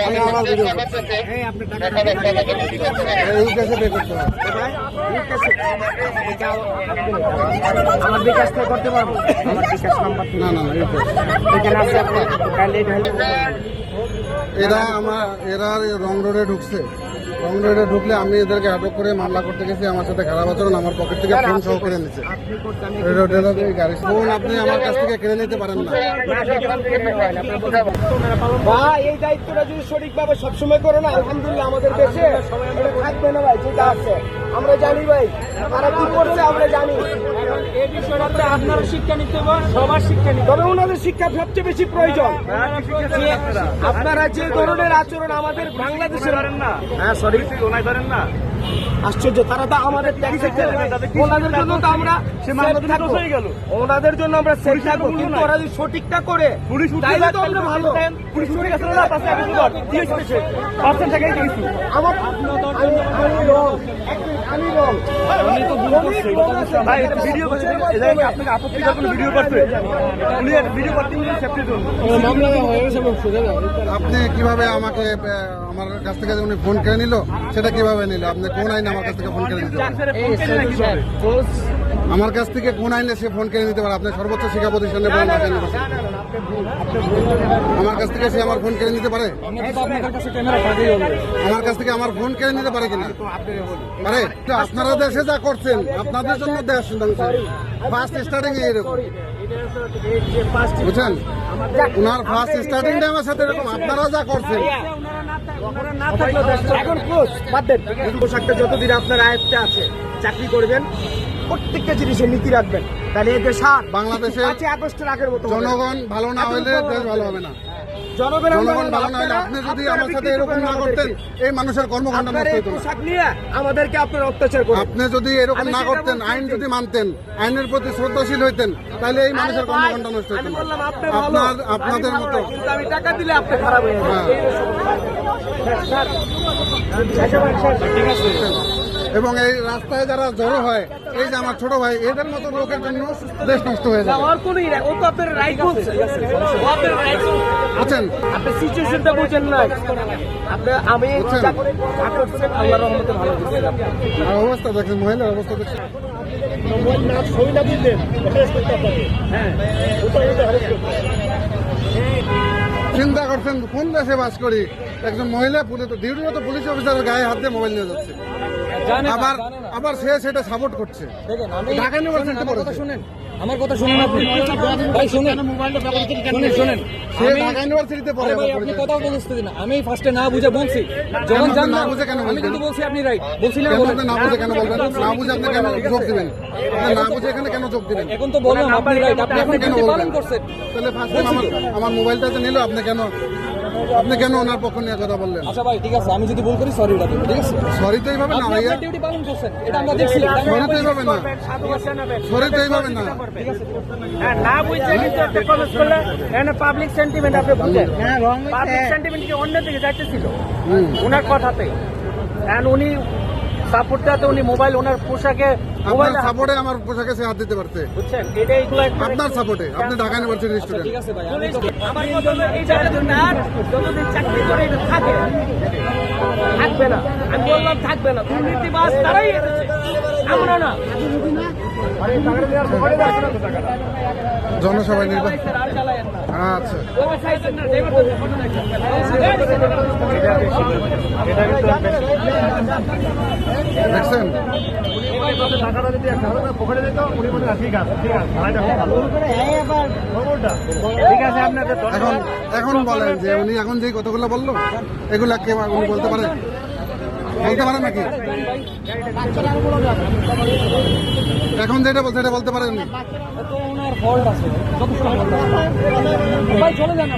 আমি আমার ভিডিও এই কাছে পে করতে হবে। আমার বিকাশ থেকে করতে পারবো, আমার বিকাশ নাম্বার না না না এখানে আছে, আপনি কাইন্ডলি এরা এরা রং রোডে ঢুকছে। রং রোডে ঢুকলে আমি এদেরকে আটক করে মামলা করতে গেছি। আমার সাথে খারাপ আচরণ, আমার পকেট থেকে ফোন সহ কেড়ে নিচ্ছে। গাড়ি ফোন আপনি আমার কাছ থেকে কেড়ে নিতে পারেন না। ভাই এই দায়িত্বটা যদি সঠিকভাবে সবসময় করো না, আলহামদুলিল্লাহ আমাদের দেশে এটা থাকবে না ভাই, যেটা আছে আমরা জানি ভাই তারা কি করছে, আমরা জানি। এই বিষয়টা আপনারা শিক্ষা নিতে হবে, সবার শিক্ষা নিতে হবে। তবে ওনাদের শিক্ষা সবচেয়ে বেশি প্রয়োজন। আপনারা যে ধরনের আচরণ আমাদের বাংলাদেশের না, হ্যাঁ সরি ওনাই ধরেন না, আশ্চর্য, তারা তো আমাদের ওনাদের জন্য তো আমরা ওনাদের জন্য আমরা সেফ থাকবো, কিন্তু ওরা যদি সঠিকটা করে তাইলে তো আমরা ভালো। আমার আমি রং আপনি কিভাবে আমাকে আমার কাছ থেকে উনি ফোন কেড়ে নিল, সেটা কিভাবে নিল? আপনি কোন আইনে আমার কাছ থেকে ফোন কেড়ে নিতে পারেন? আমার কাছ থেকে কোন আইনে সে ফোন কেড়ে নিতে পারে? আপনি সর্বোচ্চ শিক্ষা প্রতিষ্ঠানে বলেন, আমার কাছ থেকে সে আমার ফোন কেড়ে নিতে পারে? আমার কাছ থেকে আমার ফোন কেড়ে নিতে পারে কিনা? পারে। আপনারা দেশে যা করছেন, আপনাদের জন্য দেশ ফার্স্ট স্টার্টিং এরকম, বুঝছেন? ওনার ফার্স্ট স্টার্টিংটা আমার সাথে এরকম, আপনারা যা করছেন। এখন ক্লোজ বাদ দেন, পোশাকটা যতদিন আপনার আয়ত্তে আছে চাকরি করবেন, প্রত্যেকটা জিনিসের নীতি রাখবেন, তাহলে এতে সার বাংলাদেশে 5 আগস্টের আগের মতো জনগণ ভালো না হইলে দেশ ভালো হবে না। জনগণ ভালো না হলে আপনি যদি আমার সাথে এরকম না করতেন, এই মানুষের কর্মকাণ্ড নষ্ট হতো না। পোশাক নিয়ে আমাদেরকে আপনারা অত্যাচার করেন। আপনি যদি এরকম না করতেন, আইন যদি মানতেন, আইনের প্রতি শ্রদ্ধাশীল হইতেন, তাহলে এই মানুষের কর্মকাণ্ড নষ্ট হতো না। আপনাদের মতো কিন্তু আমি টাকা দিলে আপনি খারাপ হয়ে যাবেন। এবং এই রাস্তায় যারা জড়ো হয়, এই যে আমার ছোট ভাই, এদের মতো লোকের জন্য দেশ নষ্ট হয়ে যায়। আমার কোনো ও তো আপনার রাইট বলছে, বুঝছেন? আপনি সিচুয়েশনটা বুঝেন না। আপনি আমি আল্লাহর রহমতে ভালো বুঝছেন। আর অবস্থা দেখেন, মহিলার অবস্থা দেখছেন। চিন্তা করছেন কোন দেশে বাস করি? একজন মহিলা ডিউটিরত পুলিশ অফিসারের গায়ে হাত দিয়ে মোবাইল নিয়ে যাচ্ছে, আবার সে সেটা সাপোর্ট করছে। ঢাকা ইউনিভার্সিটিতে পড়েছে। আমার কথা শুনুন, আপনি ভাই শুনেন, শুনেন, সে ঢাকা ইউনিভার্সিটিতে পড়ে। ভাই আপনি কথা বলতেছেন না, আমি ফার্স্টে না বুঝে বলছি, যখন জান না বুঝে কেন আমি কিন্তু বলছি আপনি রাইট বলছিলেন, না বুঝে কেন বলবেন? না বুঝে আপনি কেন যোগ দিবেন? আপনি না বুঝে এখানে কেন যোগ দিবেন? এখন তো বললাম আপনি রাইট, আপনি এখন কেন ডিউটি বলবেন? পালন করছেন। তাহলে ফার্স্ট আমার মোবাইলটা যে নিল, আপনি কেন ওনার পক্ষ নিয়ে কথা বললেন? আচ্ছা ভাই ঠিক আছে, আমি যদি ভুল করি সরি ডাকি, ঠিক আছে? সরি তো এইভাবে না ভাইয়া, ডিউটি পালন করছেন, এটা আমরা দেখছি। সরি তো এইভাবে না, সরি তো এইভাবে না। না বুঝতে কিন্তু একটা কমেন্ট করলে এখানে পাবলিক সেন্টিমেন্ট আপনি বুঝেন। পাবলিক সেন্টিমেন্ট কি অন্য দিকে যাইতেছিল ওনার কথাতে, এন্ড উনি সাপোর্টটাতে উনি মোবাইল ওনার পোশাকে আপনার সাপোর্টে আমার পোশাকে সে হাত দিতে পারছে, বুঝছেন? এটা এইগুলো আপনার সাপোর্টে। আপনি ঢাকা ইউনিভার্সিটির স্টুডেন্ট। ঠিক আছে ভাই, আমি আমার কথা হলো এই জায়গাটা আর যতদিন চাকরি করে এটা থাকবে না। আমি বললাম থাকবে না, দুর্নীতিবাজ তারাই এসেছে, আমরা না। জনসভায় নির্বাচন। আচ্ছা, দেখছেন? এখন বলেন যে উনি এখন যে কথাগুলো বললো, এগুলা কে উনি বলতে পারে নাকি? এখন যেটা বলছে এটা বলতে পারেন? ওনার ফল্ট আছে, যথেষ্ট ফল্ট আছে। ভাই চলে যান।